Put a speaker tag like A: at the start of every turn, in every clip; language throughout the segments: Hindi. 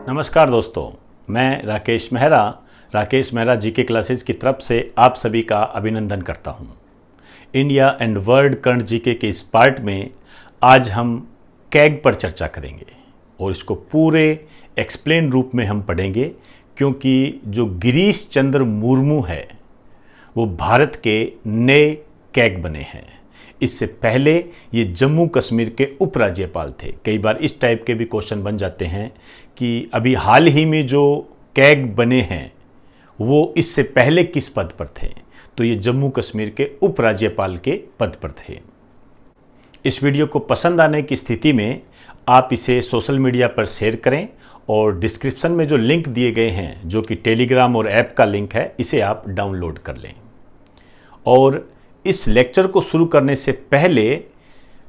A: नमस्कार दोस्तों, मैं राकेश मेहरा जीके क्लासेस की तरफ से आप सभी का अभिनंदन करता हूं। India and world current GK के इस पार्ट में आज हम कैग पर चर्चा करेंगे और इसको पूरे एक्सप्लेन रूप में हम पढ़ेंगे, क्योंकि जो गिरीश चंद्र मुर्मू है वो भारत के नए कैग बने हैं। इससे पहले ये जम्मू कश्मीर के उपराज्यपाल थे। कई बार इस टाइप के भी क्वेश्चन बन जाते हैं कि अभी हाल ही में जो कैग बने हैं वो इससे पहले किस पद पर थे, तो ये जम्मू कश्मीर के उपराज्यपाल के पद पर थे। इस वीडियो को पसंद आने की स्थिति में आप इसे सोशल मीडिया पर शेयर करें और डिस्क्रिप्शन में जो लिंक दिए गए हैं, जो कि टेलीग्राम और ऐप का लिंक है, इसे आप डाउनलोड कर लें। और इस लेक्चर को शुरू करने से पहले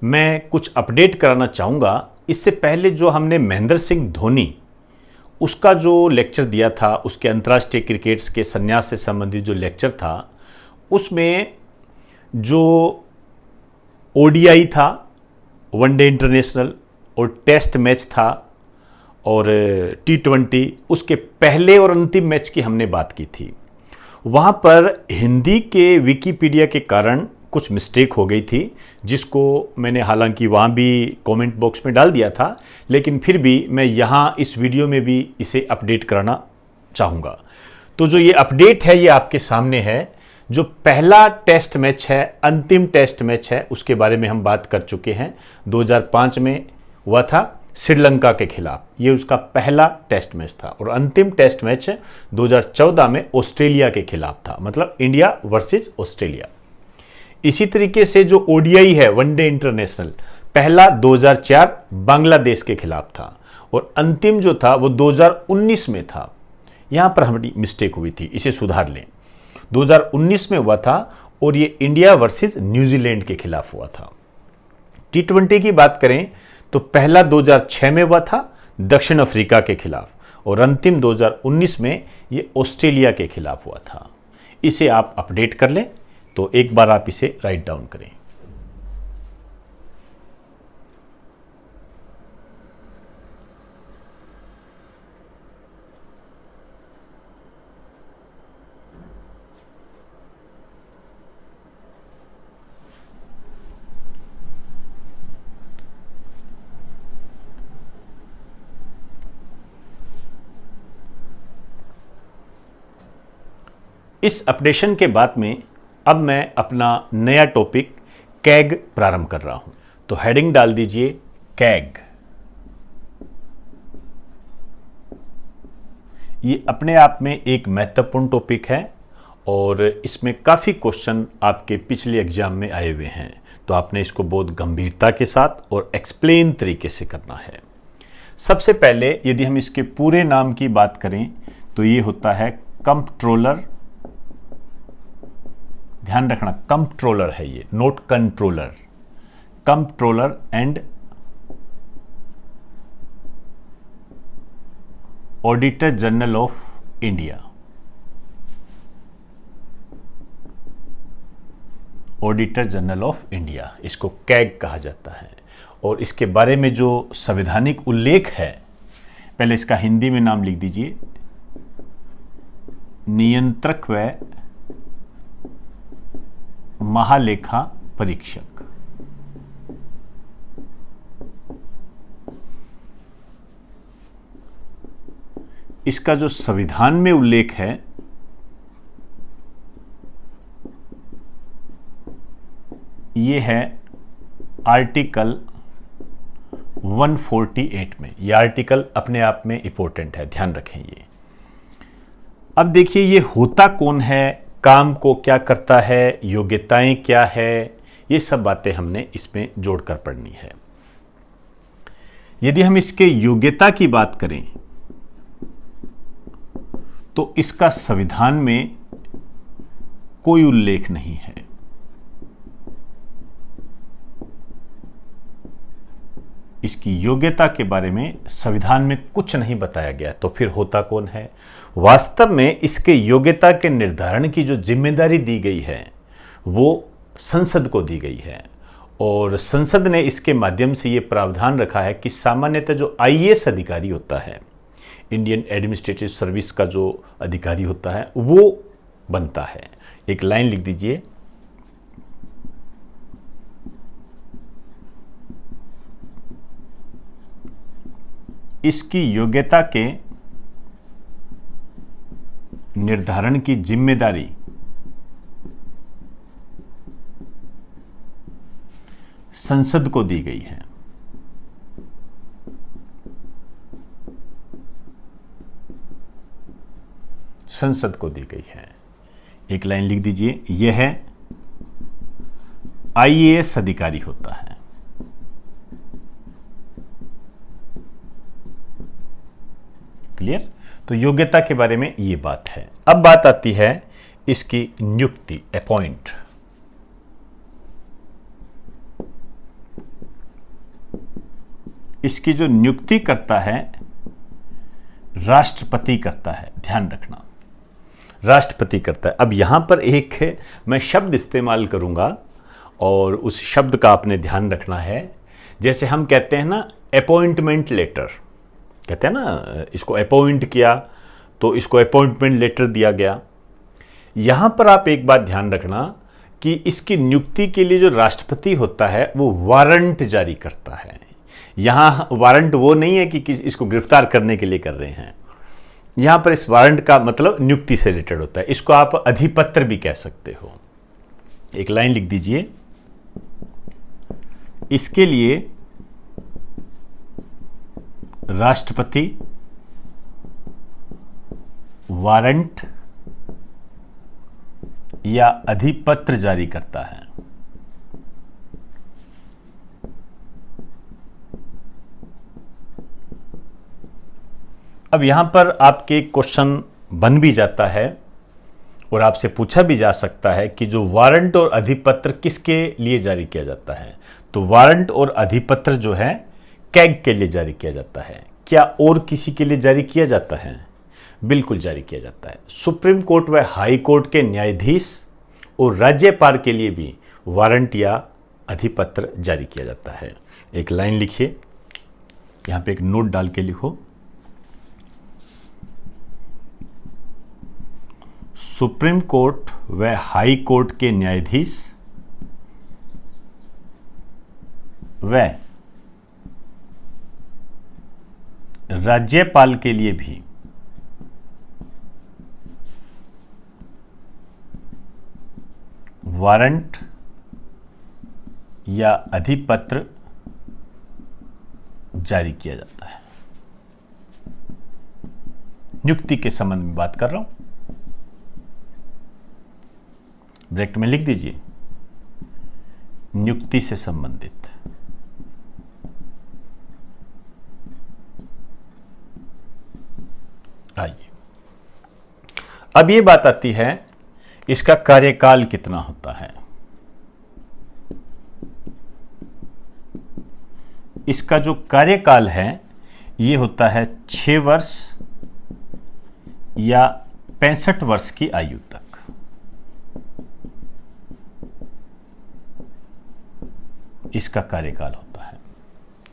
A: मैं कुछ अपडेट कराना चाहूँगा। इससे पहले जो हमने महेंद्र सिंह धोनी उसका जो लेक्चर दिया था, उसके अंतर्राष्ट्रीय क्रिकेट्स के संन्यास से संबंधित जो लेक्चर था, उसमें जो ओडीआई था, वनडे इंटरनेशनल, और टेस्ट मैच था, और T20, उसके पहले और अंतिम मैच की हमने बात की थी। वहाँ पर हिंदी के विकिपीडिया के कारण कुछ मिस्टेक हो गई थी, जिसको मैंने हालांकि वहाँ भी कमेंट बॉक्स में डाल दिया था, लेकिन फिर भी मैं यहाँ इस वीडियो में भी इसे अपडेट कराना चाहूँगा। तो जो ये अपडेट है ये आपके सामने है। जो पहला टेस्ट मैच है, अंतिम टेस्ट मैच है, उसके बारे में हम बात कर चुके हैं। 2005 में हुआ था श्रीलंका के खिलाफ, ये उसका पहला टेस्ट मैच था। और अंतिम टेस्ट मैच 2014 में ऑस्ट्रेलिया के खिलाफ था, मतलब इंडिया वर्सेस ऑस्ट्रेलिया। इसी तरीके से जो ओडीआई है, वनडे इंटरनेशनल, पहला 2004 बांग्लादेश के खिलाफ था, और अंतिम जो था वो 2019 में था। यहां पर हमारी मिस्टेक हुई थी, इसे सुधार लें। 2019 में हुआ था और ये इंडिया वर्सेस न्यूजीलैंड के खिलाफ हुआ था। T20 की बात करें तो पहला 2006 में हुआ था दक्षिण अफ्रीका के खिलाफ, और अंतिम 2019 में ये ऑस्ट्रेलिया के खिलाफ हुआ था। इसे आप अपडेट कर लें, तो एक बार आप इसे राइट डाउन करें। इस अपडेशन के बाद में अब मैं अपना नया टॉपिक कैग प्रारंभ कर रहा हूं। तो हेडिंग डाल दीजिए कैग। ये अपने आप में एक महत्वपूर्ण टॉपिक है और इसमें काफ़ी क्वेश्चन आपके पिछले एग्जाम में आए हुए हैं, तो आपने इसको बहुत गंभीरता के साथ और एक्सप्लेन तरीके से करना है। सबसे पहले यदि हम इसके पूरे नाम की बात करें तो ये होता है कंप्ट्रोलर। ध्यान रखना, कंप्ट्रोलर है ये, note controller. Comptroller and auditor general of India. Auditor general of India, इसको कैग कहा जाता है। और इसके बारे में जो संवैधानिक उल्लेख है, पहले इसका हिंदी में नाम लिख दीजिए, नियंत्रक व महालेखा परीक्षक। इसका जो संविधान में उल्लेख है ये है आर्टिकल 148 में। ये आर्टिकल अपने आप में इंपॉर्टेंट है, ध्यान रखें ये। अब देखिए ये होता कौन है, काम को क्या करता है, योग्यताएं क्या है, ये सब बातें हमने इसमें जोड़कर पढ़नी है। यदि हम इसके योग्यता की बात करें तो इसका संविधान में कोई उल्लेख नहीं है। इसकी योग्यता के बारे में संविधान में कुछ नहीं बताया गया, तो फिर होता कौन है? वास्तव में इसके योग्यता के निर्धारण की जो जिम्मेदारी दी गई है वो संसद को दी गई है, और संसद ने इसके माध्यम से ये प्रावधान रखा है कि सामान्यतः जो आईएएस अधिकारी होता है, इंडियन एडमिनिस्ट्रेटिव सर्विस का जो अधिकारी होता है वो बनता है। एक लाइन लिख दीजिए, इसकी योग्यता के निर्धारण की जिम्मेदारी संसद को दी गई है। संसद को दी गई है। एक लाइन लिख दीजिए, यह आईएएस अधिकारी होता है। क्लियर? तो योग्यता के बारे में ये बात है। अब बात आती है इसकी नियुक्ति, अपॉइंट। इसकी जो नियुक्ति करता है राष्ट्रपति करता है, ध्यान रखना, राष्ट्रपति करता है। अब यहां पर एक मैं शब्द इस्तेमाल करूंगा और उस शब्द का आपने ध्यान रखना है। जैसे हम कहते हैं ना अपॉइंटमेंट लेटर, कहते हैं ना इसको अपॉइंट किया तो इसको अपॉइंटमेंट लेटर दिया गया। यहां पर आप एक बात ध्यान रखना कि इसकी नियुक्ति के लिए जो राष्ट्रपति होता है वो वारंट जारी करता है। यहां वारंट वो नहीं है कि इसको गिरफ्तार करने के लिए कर रहे हैं। यहां पर इस वारंट का मतलब नियुक्ति से रिलेटेड होता है। इसको आप अधिपत्र भी कह सकते हो। एक लाइन लिख दीजिए, इसके लिए राष्ट्रपति वारंट या अधिपत्र जारी करता है। अब यहां पर आपके क्वेश्चन बन भी जाता है और आपसे पूछा भी जा सकता है कि जो वारंट और अधिपत्र किसके लिए जारी किया जाता है। तो वारंट और अधिपत्र जो है कैग के लिए जारी किया जाता है। क्या और किसी के लिए जारी किया जाता है? बिल्कुल जारी किया जाता है। सुप्रीम कोर्ट व हाई कोर्ट के न्यायाधीश और राज्यपाल के लिए भी वारंट या अधिपत्र जारी किया जाता है। एक लाइन लिखिए, यहां पे एक नोट डाल के लिखो, सुप्रीम कोर्ट व हाई कोर्ट के न्यायाधीश व राज्यपाल के लिए भी वारंट या अधिपत्र जारी किया जाता है। नियुक्ति के संबंध में बात कर रहा हूं, ब्रैकेट में लिख दीजिए नियुक्ति से संबंधित। आइए, अब ये बात आती है इसका कार्यकाल कितना होता है। इसका जो कार्यकाल है ये होता है 6 वर्ष या 65 वर्ष की आयु तक। इसका कार्यकाल होता है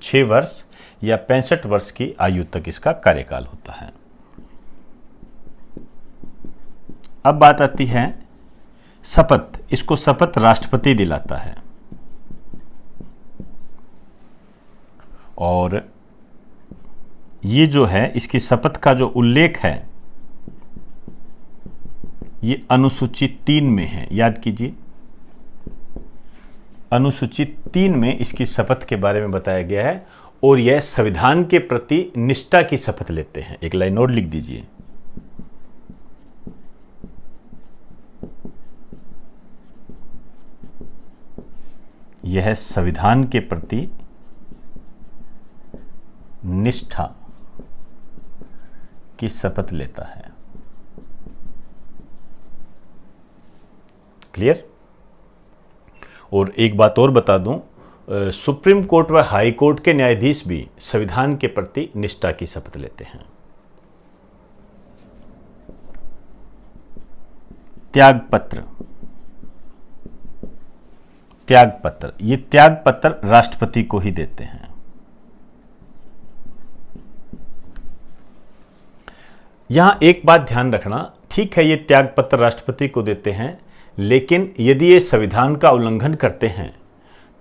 A: 6 वर्ष या 65 वर्ष की आयु तक इसका कार्यकाल होता है। अब बात आती है शपथ। इसको शपथ राष्ट्रपति दिलाता है और ये जो है इसकी शपथ का जो उल्लेख है ये अनुसूची 3 में है। याद कीजिए, अनुसूची 3 में इसकी शपथ के बारे में बताया गया है और यह संविधान के प्रति निष्ठा की शपथ लेते हैं। एक लाइन और लिख दीजिए, यह संविधान के प्रति निष्ठा की शपथ लेता है। क्लियर? और एक बात और बता दूं, सुप्रीम कोर्ट व हाई कोर्ट के न्यायाधीश भी संविधान के प्रति निष्ठा की शपथ लेते हैं। त्यागपत्र, त्यागपत्र, ये त्यागपत्र राष्ट्रपति को ही देते हैं। यहाँ एक बात ध्यान रखना, ठीक है ये त्यागपत्र राष्ट्रपति को देते हैं, लेकिन यदि ये संविधान का उल्लंघन करते हैं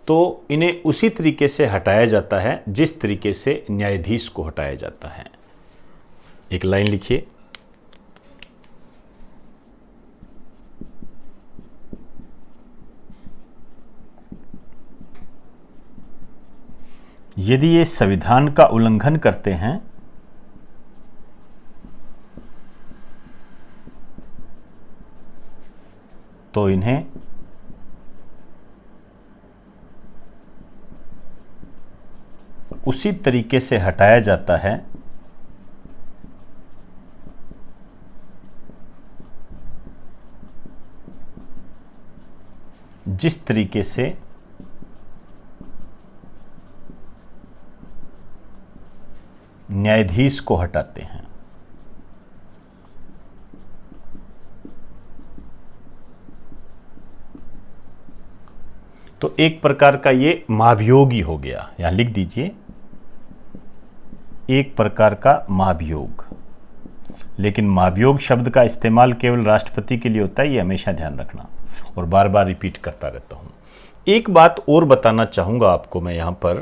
A: तो इन्हें उसी तरीके से हटाया जाता है जिस तरीके से न्यायाधीश को हटाया जाता है। एक लाइन लिखिए, यदि ये संविधान का उल्लंघन करते हैं तो इन्हें उसी तरीके से हटाया जाता है जिस तरीके से न्यायाधीश को हटाते हैं। तो एक प्रकार का ये महाभियोग ही हो गया, यहां लिख दीजिए, एक प्रकार का महाभियोग। लेकिन महाभियोग शब्द का इस्तेमाल केवल राष्ट्रपति के लिए होता है, ये हमेशा ध्यान रखना, और बार बार रिपीट करता रहता हूं। एक बात और बताना चाहूंगा आपको मैं यहां पर,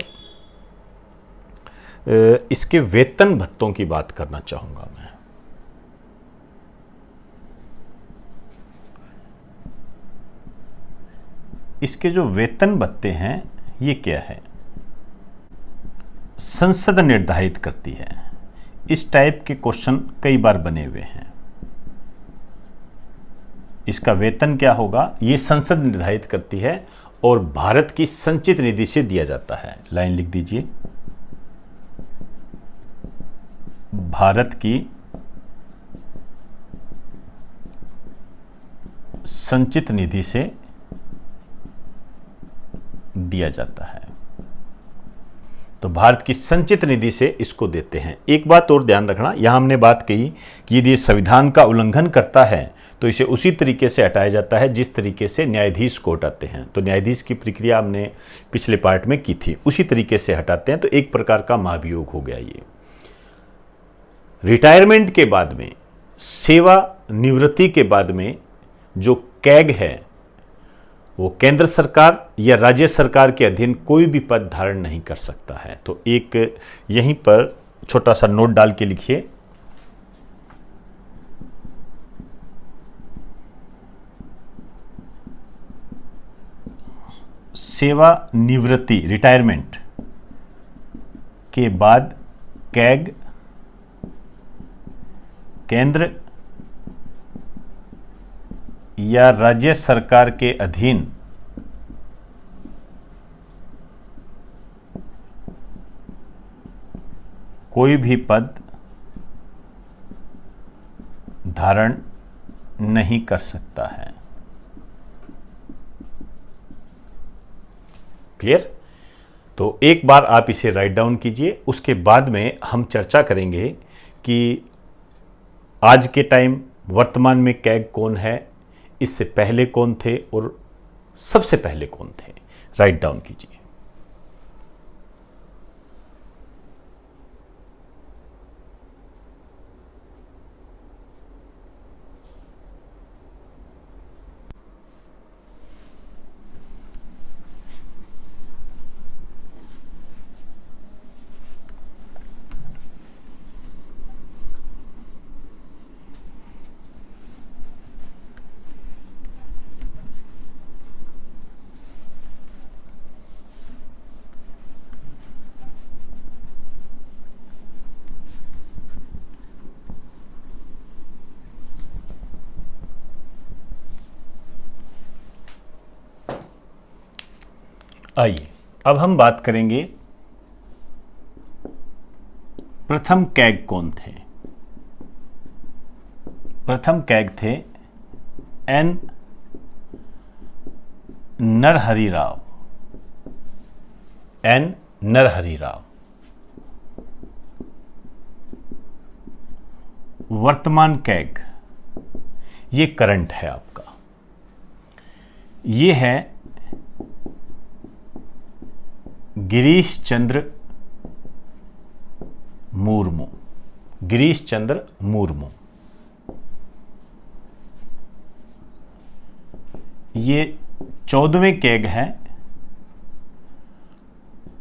A: इसके वेतन भत्तों की बात करना चाहूंगा मैं। इसके जो वेतन भत्ते हैं ये क्या है, संसद निर्धारित करती है। इस टाइप के क्वेश्चन कई बार बने हुए हैं। इसका वेतन क्या होगा, ये संसद निर्धारित करती है और भारत की संचित निधि से दिया जाता है। लाइन लिख दीजिए, भारत की संचित निधि से दिया जाता है। तो भारत की संचित निधि से इसको देते हैं। एक बात और ध्यान रखना, यहां हमने बात कही कि यदि संविधान का उल्लंघन करता है तो इसे उसी तरीके से हटाया जाता है जिस तरीके से न्यायाधीश को हटाते हैं। तो न्यायाधीश की प्रक्रिया हमने पिछले पार्ट में की थी, उसी तरीके से हटाते हैं। तो एक प्रकार का महाभियोग हो गया ये। रिटायरमेंट के बाद में, सेवा निवृत्ति के बाद में जो कैग है वो केंद्र सरकार या राज्य सरकार के अधीन कोई भी पद धारण नहीं कर सकता है। तो एक यहीं पर छोटा सा नोट डाल के लिखिए, सेवा निवृत्ति रिटायरमेंट के बाद कैग केंद्र या राज्य सरकार के अधीन कोई भी पद धारण नहीं कर सकता है। क्लियर? तो एक बार आप इसे राइट डाउन कीजिए, उसके बाद में हम चर्चा करेंगे कि आज के टाइम वर्तमान में कैग कौन है, इससे पहले कौन थे और सबसे पहले कौन थे। राइट डाउन कीजिए। आइए अब हम बात करेंगे प्रथम कैग कौन थे। प्रथम कैग थे एन नरहरि राव। एन नरहरि राव। वर्तमान कैग ये करंट है आपका, ये है गिरीश चंद्र मुर्मू। गिरीश चंद्र मुर्मू। ये 14वें कैग है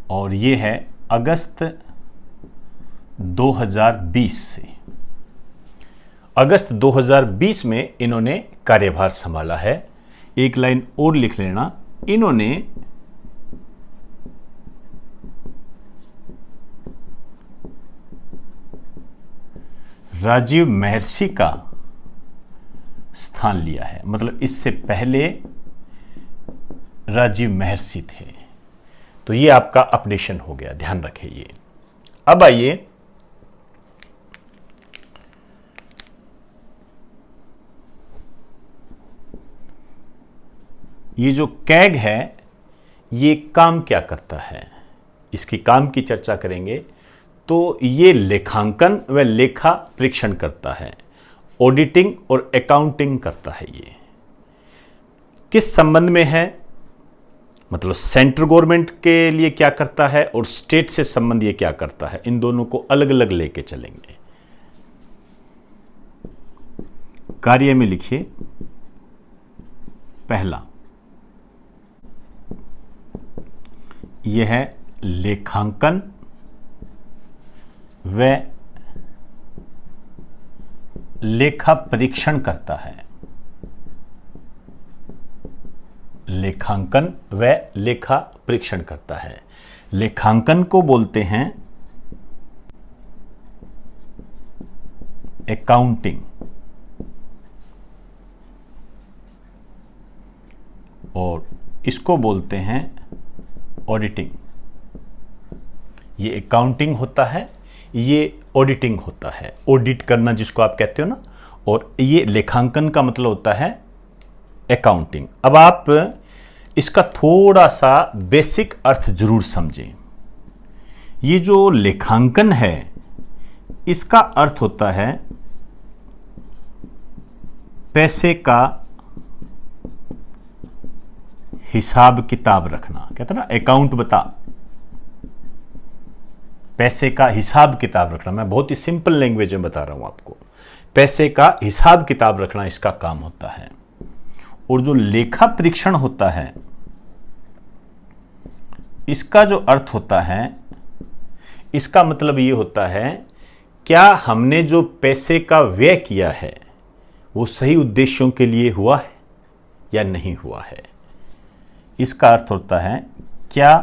A: और ये है अगस्त 2020 से। अगस्त 2020 में इन्होंने कार्यभार संभाला है। एक लाइन और लिख लेना, इन्होंने राजीव महर्षि का स्थान लिया है, मतलब इससे पहले राजीव महर्षि थे। तो ये आपका अपडेशन हो गया, ध्यान रखें ये। अब आइए ये जो कैग है ये काम क्या करता है, इसकी काम की चर्चा करेंगे। तो ये लेखांकन व लेखा परीक्षण करता है, ऑडिटिंग और अकाउंटिंग करता है। ये किस संबंध में है, मतलब सेंट्रल गवर्नमेंट के लिए क्या करता है और स्टेट से संबंध ये क्या करता है, इन दोनों को अलग अलग लेके चलेंगे। कार्य में लिखिए, पहला यह है लेखांकन व लेखा परीक्षण करता है। लेखांकन व लेखा परीक्षण करता है। लेखांकन को बोलते हैं अकाउंटिंग और इसको बोलते हैं ऑडिटिंग। ये अकाउंटिंग होता है, ये ऑडिटिंग होता है, ऑडिट करना जिसको आप कहते हो ना, और ये लेखांकन का मतलब होता है अकाउंटिंग। अब आप इसका थोड़ा सा बेसिक अर्थ जरूर समझें। ये जो लेखांकन है इसका अर्थ होता है पैसे का हिसाब किताब रखना। कहते हैं ना अकाउंट बता, पैसे का हिसाब किताब रखना। मैं बहुत ही सिंपल लैंग्वेज में बता रहा हूं आपको। पैसे का हिसाब किताब रखना इसका काम होता है। और जो लेखा परीक्षण होता है इसका जो अर्थ होता है, इसका मतलब ये होता है क्या हमने जो पैसे का व्यय किया है वो सही उद्देश्यों के लिए हुआ है या नहीं हुआ है। इसका अर्थ होता है क्या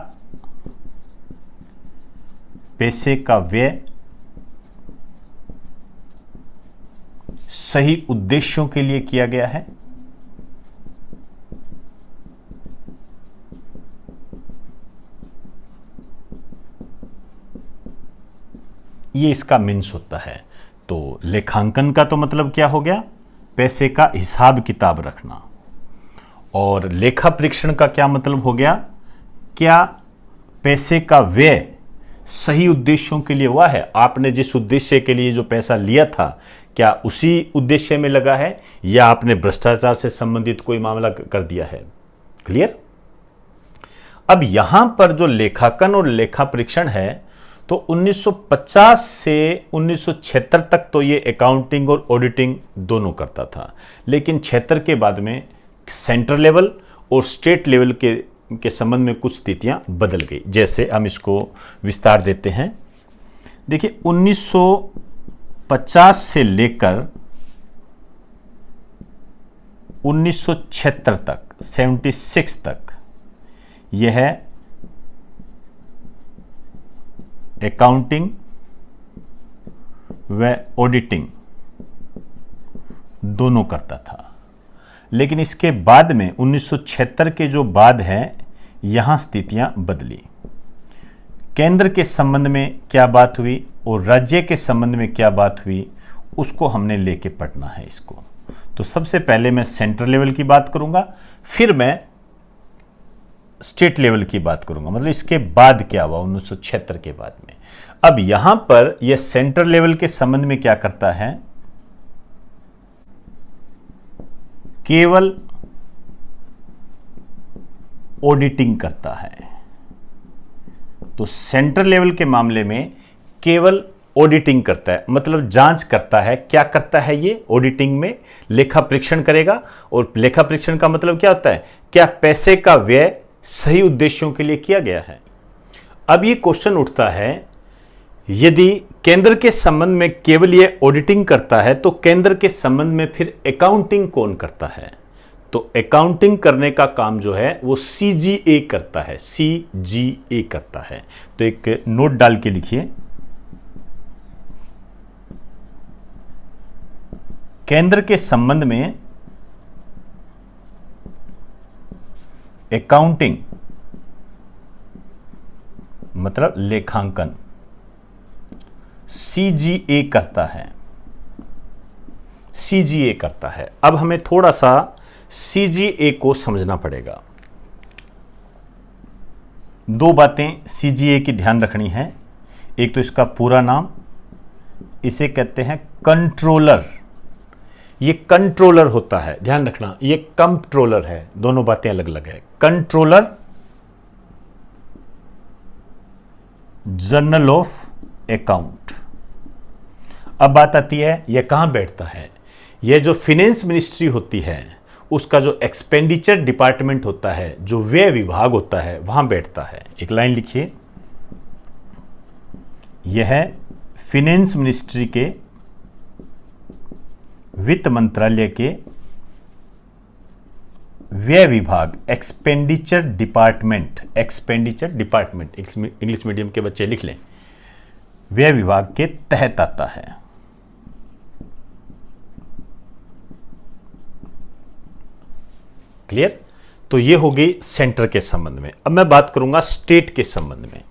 A: पैसे का व्यय सही उद्देश्यों के लिए किया गया है। ये इसका मीन्स होता है। तो लेखांकन का तो मतलब क्या हो गया, पैसे का हिसाब किताब रखना। और लेखा परीक्षण का क्या मतलब हो गया, क्या पैसे का व्यय सही उद्देश्यों के लिए हुआ है। आपने जिस उद्देश्य के लिए जो पैसा लिया था क्या उसी उद्देश्य में लगा है या आपने भ्रष्टाचार से संबंधित कोई मामला कर दिया है। क्लियर। अब यहां पर जो लेखांकन और लेखा परीक्षण है तो 1950 से 1976 तक तो ये अकाउंटिंग और ऑडिटिंग दोनों करता था, लेकिन 76 के बाद में सेंट्रल लेवल और स्टेट लेवल के संबंध में कुछ स्थितियां बदल गई। जैसे हम इसको विस्तार देते हैं। देखिए 1950 से लेकर 1976 तक 76 तक यह अकाउंटिंग व ऑडिटिंग दोनों करता था। लेकिन इसके बाद में 1976 के जो बाद है यहां स्थितियां बदली। केंद्र के संबंध में क्या बात हुई और राज्य के संबंध में क्या बात हुई उसको हमने लेके पढ़ना है इसको। तो सबसे पहले मैं सेंट्रल लेवल की बात करूंगा, फिर मैं स्टेट लेवल की बात करूंगा, मतलब इसके बाद क्या हुआ 1976 के बाद में। अब यहां पर यह सेंट्रल लेवल के संबंध में क्या करता है, केवल ऑडिटिंग करता है। तो सेंट्रल लेवल के मामले में केवल ऑडिटिंग करता है, मतलब जांच करता है। क्या करता है ये? ऑडिटिंग में लेखा परीक्षण करेगा। और लेखा परीक्षण का मतलब क्या होता है? क्या पैसे का व्यय सही उद्देश्यों के लिए किया गया है। अब ये क्वेश्चन उठता है, यदि केंद्र के संबंध में केवल ये ऑडिटिंग करता है तो केंद्र के संबंध में फिर अकाउंटिंग कौन करता है? तो अकाउंटिंग करने का काम जो है वो सीजीए करता है, सीजीए करता है। तो एक नोट डाल के लिखिए, केंद्र के संबंध में अकाउंटिंग मतलब लेखांकन सीजीए करता है, सीजीए करता है। अब हमें थोड़ा सा सीजीए को समझना पड़ेगा। दो बातें सीजीए की ध्यान रखनी है। एक तो इसका पूरा नाम, इसे कहते हैं कंट्रोलर। ये कंट्रोलर होता है, ध्यान रखना, ये कंट्रोलर है, दोनों बातें अलग अलग है। Controller general of account. अब बात आती है यह कहां बैठता है। यह जो फिनेंस मिनिस्ट्री होती है उसका जो एक्सपेंडिचर डिपार्टमेंट होता है, जो व्यय विभाग होता है, वहां बैठता है। एक लाइन लिखिए, यह है फिनेंस मिनिस्ट्री के, वित्त मंत्रालय के व्यय विभाग, expenditure department, expenditure department English medium के बच्चे लिख लें, व्यय विभाग के तहत आता है। क्लियर? तो ये हो गई सेंटर के संबंध में। अब मैं बात करूंगा स्टेट के संबंध में।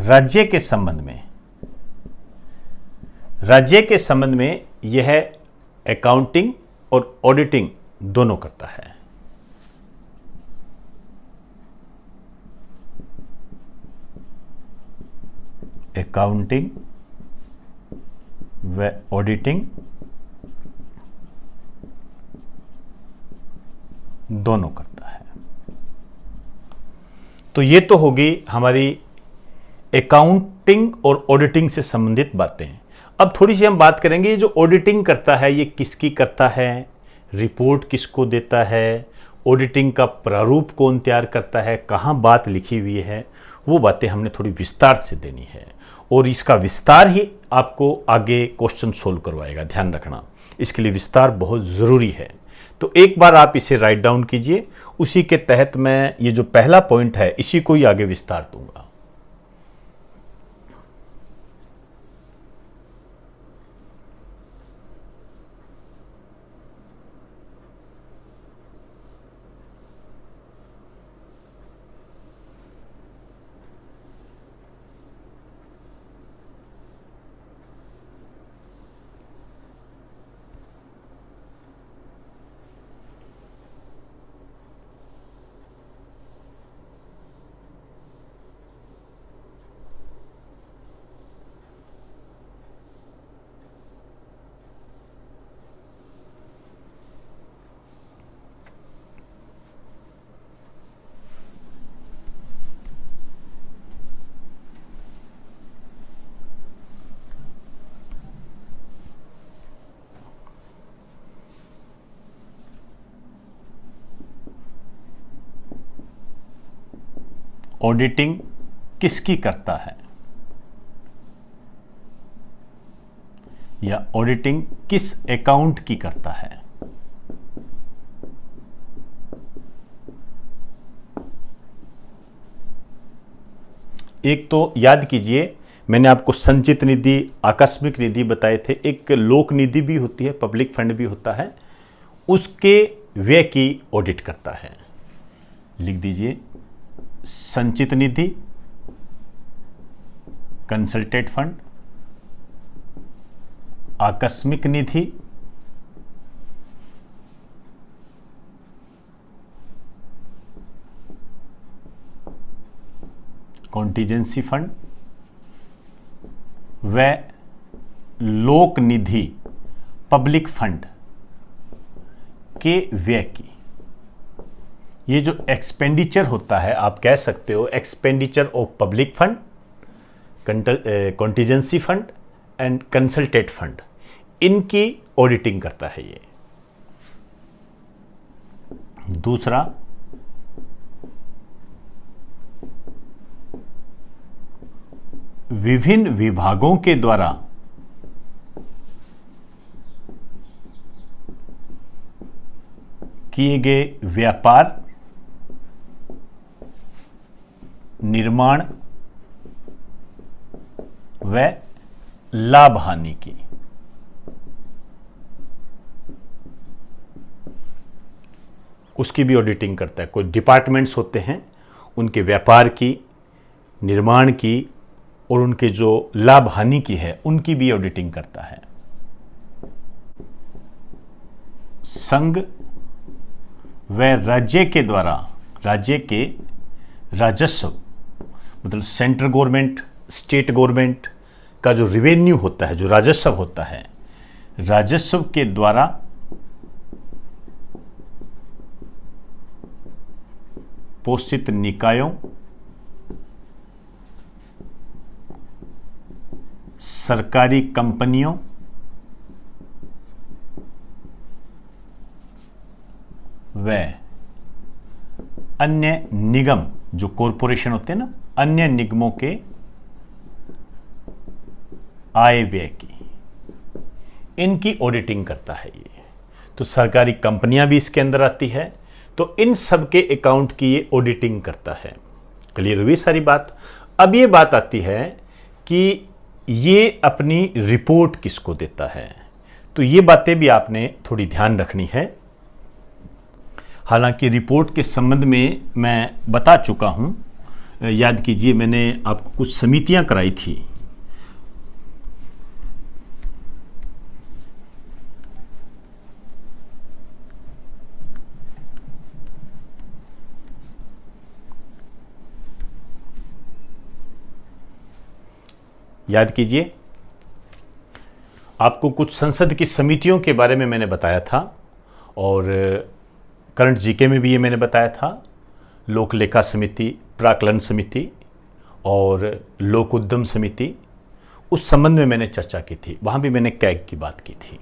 A: राज्य के संबंध में, राज्य के संबंध में यह अकाउंटिंग और ऑडिटिंग दोनों करता है। अकाउंटिंग व ऑडिटिंग दोनों करता है। तो ये तो होगी हमारी अकाउंटिंग और ऑडिटिंग से संबंधित बातें। अब थोड़ी सी हम बात करेंगे, जो ऑडिटिंग करता है ये किसकी करता है, रिपोर्ट किसको देता है, ऑडिटिंग का प्रारूप कौन तैयार करता है, कहाँ बात लिखी हुई है, वो बातें हमने थोड़ी विस्तार से देनी है। और इसका विस्तार ही आपको आगे क्वेश्चन सोल्व करवाएगा, ध्यान रखना, इसके लिए विस्तार बहुत ज़रूरी है। तो एक बार आप इसे राइट डाउन कीजिए, उसी के तहत मैं ये जो पहला पॉइंट है इसी को ही आगे विस्तार दूंगा। ऑडिटिंग किसकी करता है, या ऑडिटिंग किस अकाउंट की करता है। एक तो याद कीजिए, मैंने आपको संचित निधि, आकस्मिक निधि बताए थे, एक लोक निधि भी होती है, पब्लिक फंड भी होता है, उसके व्यय की ऑडिट करता है। लिख दीजिए, संचित निधि, कंसल्टेट फंड, आकस्मिक निधि, कॉन्टीजेंसी फंड व लोक निधि, पब्लिक फंड के व्यय की, ये जो एक्सपेंडिचर होता है, आप कह सकते हो expenditure of public fund, contingency fund and consolidated fund, इनकी ऑडिटिंग करता है ये। दूसरा, विभिन्न विभागों के द्वारा किए गए व्यापार, निर्माण व लाभ हानि की, उसकी भी ऑडिटिंग करता है। कोई डिपार्टमेंट्स होते हैं, उनके व्यापार की, निर्माण की और उनके जो लाभ हानि की है, उनकी भी ऑडिटिंग करता है। संघ व राज्य के द्वारा, राज्य के राजस्व, मतलब सेंट्रल गवर्नमेंट, स्टेट गवर्नमेंट का जो रेवेन्यू होता है, जो राजस्व होता है, राजस्व के द्वारा पोषित निकायों, सरकारी कंपनियों व अन्य निगम, जो कॉरपोरेशन होते हैं ना, अन्य निगमों के आय व्यय की, इनकी ऑडिटिंग करता है ये। तो सरकारी कंपनियां भी इसके अंदर आती है, तो इन सब के अकाउंट की ये ऑडिटिंग करता है। क्लियर हुई सारी बात। अब ये बात आती है कि ये अपनी रिपोर्ट किसको देता है, तो ये बातें भी आपने थोड़ी ध्यान रखनी है। हालांकि रिपोर्ट के संबंध में मैं बता चुका हूं, याद कीजिए मैंने आपको कुछ समितियां कराई थी। याद कीजिए, आपको कुछ संसद की समितियों के बारे में मैंने बताया था, और करंट जीके में भी ये मैंने बताया था। लोक लेखा समिति, प्राक्कलन समिति और लोक उद्यम समिति, उस संबंध में मैंने चर्चा की थी, वहाँ भी मैंने कैग की बात की थी।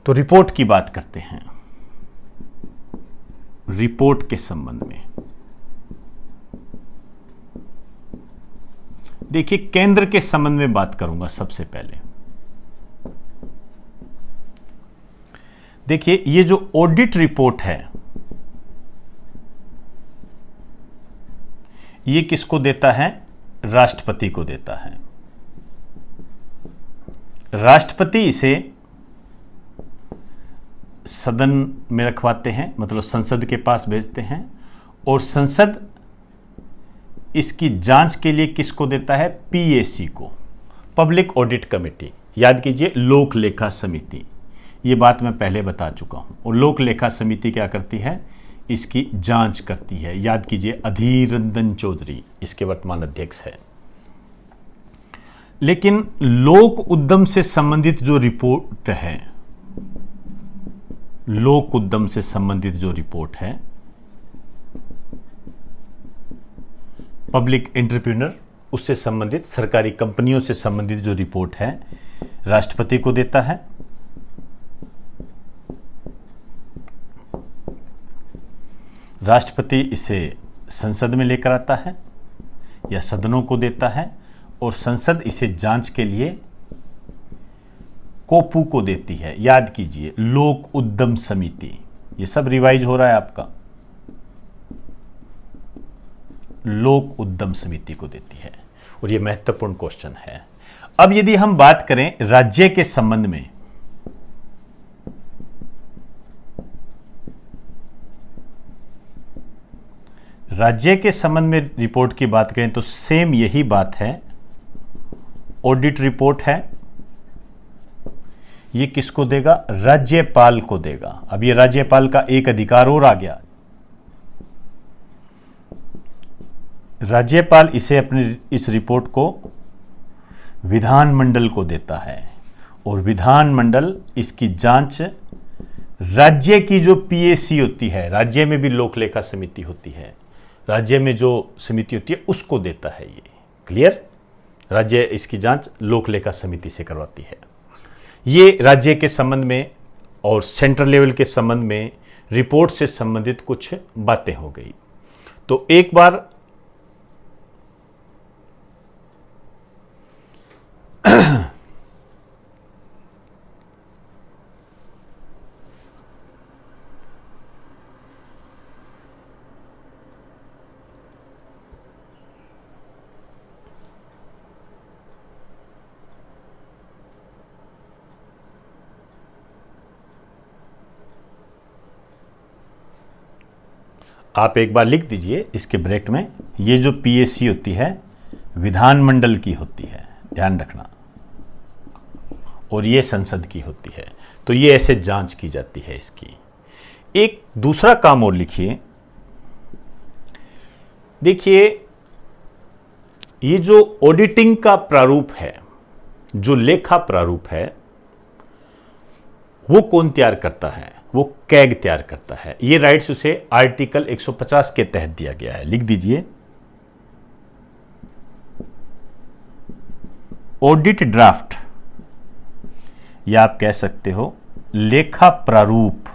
A: तो रिपोर्ट की बात करते हैं। रिपोर्ट के संबंध में देखिए, केंद्र के संबंध में बात करूंगा सबसे पहले। देखिए, ये जो ऑडिट रिपोर्ट है, ये किसको देता है? राष्ट्रपति को देता है। राष्ट्रपति इसे सदन में रखवाते हैं, मतलब संसद के पास भेजते हैं, और संसद इसकी जांच के लिए किसको देता है? पीएसी को, पब्लिक ऑडिट कमेटी। याद कीजिए, लोक लेखा समिति, ये बात मैं पहले बता चुका हूं। और लोक लेखा समिति क्या करती है? इसकी जांच करती है। याद कीजिए, अधीर रंजन चौधरी इसके वर्तमान अध्यक्ष है। लेकिन लोक उद्यम से संबंधित जो रिपोर्ट है, लोक उद्यम से संबंधित जो रिपोर्ट है, पब्लिक एंटरप्रेन्योर, उससे संबंधित, सरकारी कंपनियों से संबंधित जो रिपोर्ट है, राष्ट्रपति को देता है। राष्ट्रपति इसे संसद में लेकर आता है या सदनों को देता है, और संसद इसे जांच के लिए कोपू को देती है। याद कीजिए, लोक उद्यम समिति, ये सब रिवाइज हो रहा है आपका, लोक उद्यम समिति को देती है। और ये महत्वपूर्ण क्वेश्चन है। अब यदि हम बात करें राज्य के संबंध में, राज्य के संबंध में रिपोर्ट की बात करें तो सेम यही बात है। ऑडिट रिपोर्ट है, ये किसको देगा? राज्यपाल को देगा। अब ये राज्यपाल का एक अधिकार और आ गया। राज्यपाल इसे अपनी इस रिपोर्ट को विधानमंडल को देता है, और विधानमंडल इसकी जांच राज्य की जो पीएसी होती है, राज्य में भी लोक लेखा समिति होती है, राज्य में जो समिति होती है उसको देता है ये। क्लियर? राज्य इसकी जांच लोक लेखा समिति से करवाती है। ये राज्य के संबंध में और सेंट्रल लेवल के संबंध में रिपोर्ट से संबंधित कुछ बातें हो गई। तो एक बार आप एक बार लिख दीजिए इसके ब्रैकेट में, ये जो पीएसी होती है विधानमंडल की होती है, ध्यान रखना, और ये संसद की होती है। तो ये ऐसे जांच की जाती है इसकी। एक दूसरा काम और लिखिए, देखिए ये जो ऑडिटिंग का प्रारूप है, जो लेखा प्रारूप है, वो कौन तैयार करता है? वो कैग तैयार करता है। ये राइट्स उसे आर्टिकल 150 के तहत दिया गया है। लिख दीजिए, ऑडिट ड्राफ्ट, या आप कह सकते हो लेखा प्रारूप,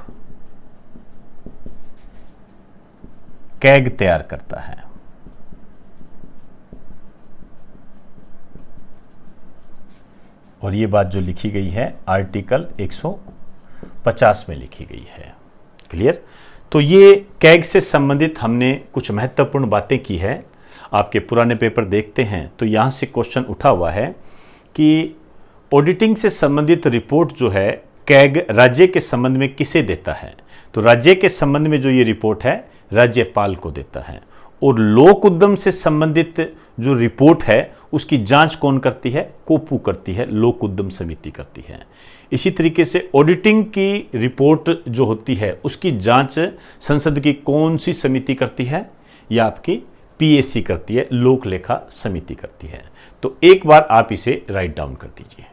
A: कैग तैयार करता है। और ये बात जो लिखी गई है आर्टिकल 150 में लिखी गई है। क्लियर? तो ये कैग से संबंधित हमने कुछ महत्वपूर्ण बातें की है। आपके पुराने पेपर देखते हैं तो यहाँ से क्वेश्चन उठा हुआ है कि ऑडिटिंग से संबंधित रिपोर्ट जो है कैग राज्य के संबंध में किसे देता है? तो राज्य के संबंध में जो ये रिपोर्ट है राज्यपाल को देता है। और लोक उद्यम से संबंधित जो रिपोर्ट है उसकी जांच कौन करती है? कोपू करती है, लोक उद्यम समिति करती है। इसी तरीके से ऑडिटिंग की रिपोर्ट जो होती है उसकी जांच संसद की कौन सी समिति करती है? या आपकी पीएसी करती है, लोक लेखा समिति करती है। तो एक बार आप इसे राइट डाउन कर दीजिए।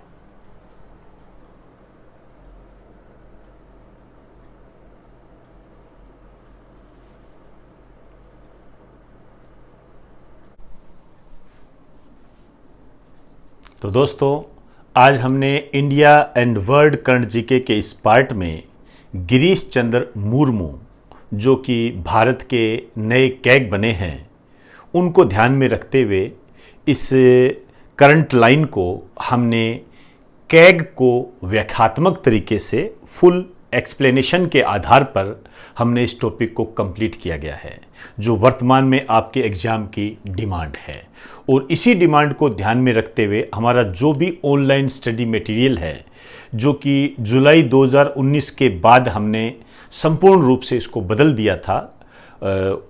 A: तो दोस्तों, आज हमने India and world current GK के इस पार्ट में गिरीश चंद्र मुर्मू, जो कि भारत के नए कैग बने हैं, उनको ध्यान में रखते हुए इस करंट लाइन को हमने कैग को व्याख्यात्मक तरीके से फुल एक्सप्लेनेशन के आधार पर हमने इस टॉपिक को कंप्लीट किया गया है, जो वर्तमान में आपके एग्जाम की डिमांड है। और इसी डिमांड को ध्यान में रखते हुए हमारा जो भी ऑनलाइन स्टडी मटेरियल है, जो कि जुलाई 2019 के बाद हमने संपूर्ण रूप से इसको बदल दिया था,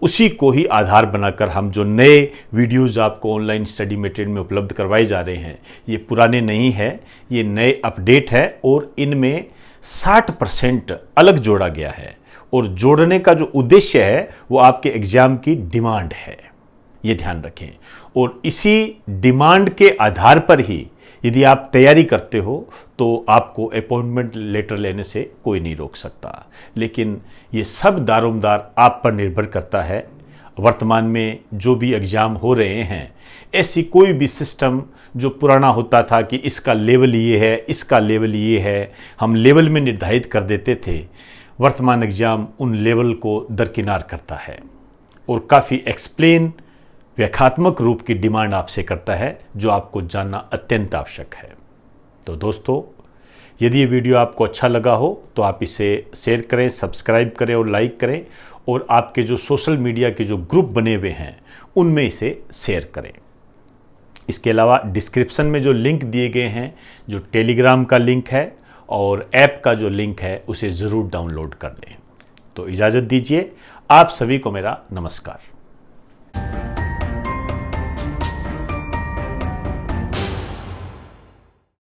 A: उसी को ही आधार बनाकर हम जो नए वीडियोज़ आपको ऑनलाइन स्टडी मटेरियल में उपलब्ध करवाए जा रहे हैं, ये पुराने नहीं है, ये नए अपडेट है। और इनमें 60% अलग जोड़ा गया है। और जोड़ने का जो उद्देश्य है वो आपके एग्जाम की डिमांड है, ये ध्यान रखें। और इसी डिमांड के आधार पर ही यदि आप तैयारी करते हो तो आपको अपॉइंटमेंट लेटर लेने से कोई नहीं रोक सकता। लेकिन ये सब दारोमदार आप पर निर्भर करता है। वर्तमान में जो भी एग्ज़ाम हो रहे हैं, ऐसी कोई भी सिस्टम जो पुराना होता था कि इसका लेवल ये है, इसका लेवल ये है, हम लेवल में निर्धारित कर देते थे, वर्तमान एग्ज़ाम उन लेवल को दरकिनार करता है और काफ़ी एक्सप्लेन व्याख्यात्मक रूप की डिमांड आपसे करता है, जो आपको जानना अत्यंत आवश्यक है। तो दोस्तों, यदि ये वीडियो आपको अच्छा लगा हो तो आप इसे शेयर करें, सब्सक्राइब करें और लाइक करें। और आपके जो सोशल मीडिया के जो ग्रुप बने हुए हैं उनमें इसे शेयर करें। इसके अलावा डिस्क्रिप्शन में जो लिंक दिए गए हैं, जो टेलीग्राम का लिंक है और ऐप का जो लिंक है, उसे ज़रूर डाउनलोड कर लें। तो इजाज़त दीजिए, आप सभी को मेरा नमस्कार।